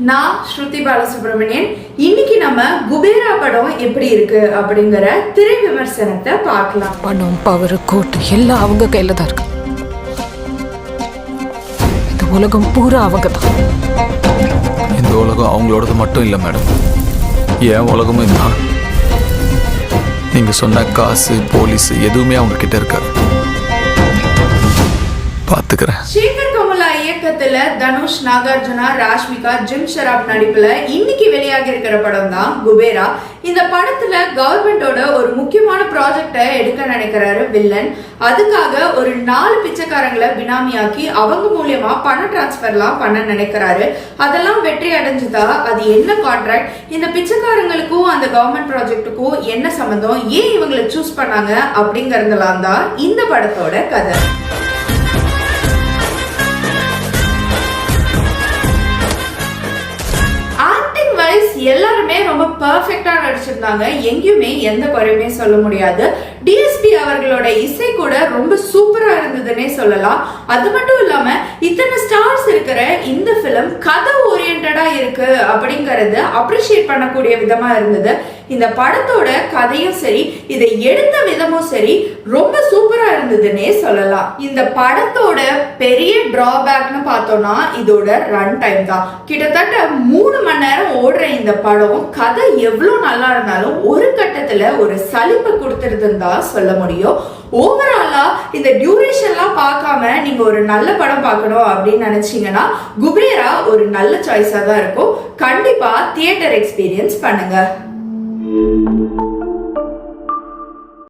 நான் ஸ்ருதி பாலசுப்ரமணியன். இன்னைக்கு நம்ம குபேரா படம் எப்படி இருக்கு அப்படிங்கிற திரை விமர்சனத்தை பார்க்கலாம். பணம், பவர், கோட்டு எல்லாம் அவங்க கையில தான் இருக்கு. இந்த உலகம் பூரா அவங்க தான். இந்த உலகம் அவங்களோடது மட்டும் இல்லை மேடம், என் உலகமும் இதுதான். நீங்க சொன்ன காசு, போலீஸ் எதுவுமே அவங்க கிட்ட இருக்காது. பாத்துக்கிறேன். சேகர் கமலா இயக்கத்துல தனுஷ், நாகார்ஜுனா, ராஷ்மிகா, ஜிம் ஷராப் நடிப்புல இன்னைக்கு வெளியாகி இருக்கிற படம் தான் குபேரா. இந்த படத்துல கவர்மெண்டோட ஒரு முக்கியமான ப்ராஜெக்டை எடுக்க நினைக்கிறாரு வில்லன். அதுக்காக ஒரு 4 பிச்சைக்காரங்களை பினாமியாக்கி அவங்க மூலியமா பண டிரான்ஸ்பர்லாம் பண்ண நினைக்கிறாரு. அதெல்லாம் வெற்றி அடைஞ்சுதா? அது என்ன கான்ட்ராக்ட்? இந்த பிச்சைக்காரங்களுக்கும் அந்த கவர்மெண்ட் ப்ராஜெக்டுக்கும் என்ன சம்பந்தம்? ஏன் இவங்களை சூஸ் பண்ணாங்க? அப்படிங்கறதெல்லாம் தான் இந்த படத்தோட கதை. எல்லாருமே ரொம்ப பெர்ஃபெக்ட்டா நடிச்சிருந்தாங்க. எங்கேயுமே எந்த குறையுமே சொல்ல முடியாது. டிஎஸ்பி அவர்களோட இசை கூட ரொம்ப சூப்பரா இருந்ததுன்னே சொல்லலாம். அது மட்டும் இல்லாம இத்தனை ஸ்டார்ஸ் இருக்கிற இந்த பிலிம் கதை ஓரியன்டா இருக்கு அப்படிங்கறது அப்ரிஷியேட் பண்ணக்கூடிய விதமா இருந்தது. இந்த படத்தோட கதையும் சரி, இதை எடுத்த விதமும் சரி ரொம்ப சூப்பரா இருந்ததுன்னே சொல்லலாம். இந்த படத்தோட பெரிய டிராபேக்னு பார்த்தோம்னா இதோட ரன் டைம் தான். கிட்டத்தட்ட 3 மணி நேரம் ஓடுற இந்த படம் கதை எவ்வளவு நல்லா இருந்தாலும் ஒரு கட்டத்துல ஒரு சலிப்பை கொடுத்துருதுன்னு தான் சொல்ல முடியும். ஓவராலா இந்த டியூரேஷன்லாம் பார்க்காம நீங்க ஒரு நல்ல படம் பார்க்கணும் அப்படின்னு நினைச்சீங்கன்னா குபேரா ஒரு நல்ல சாய்ஸா தான் இருக்கும். கண்டிப்பா தியேட்டர் எக்ஸ்பீரியன்ஸ் பண்ணுங்க.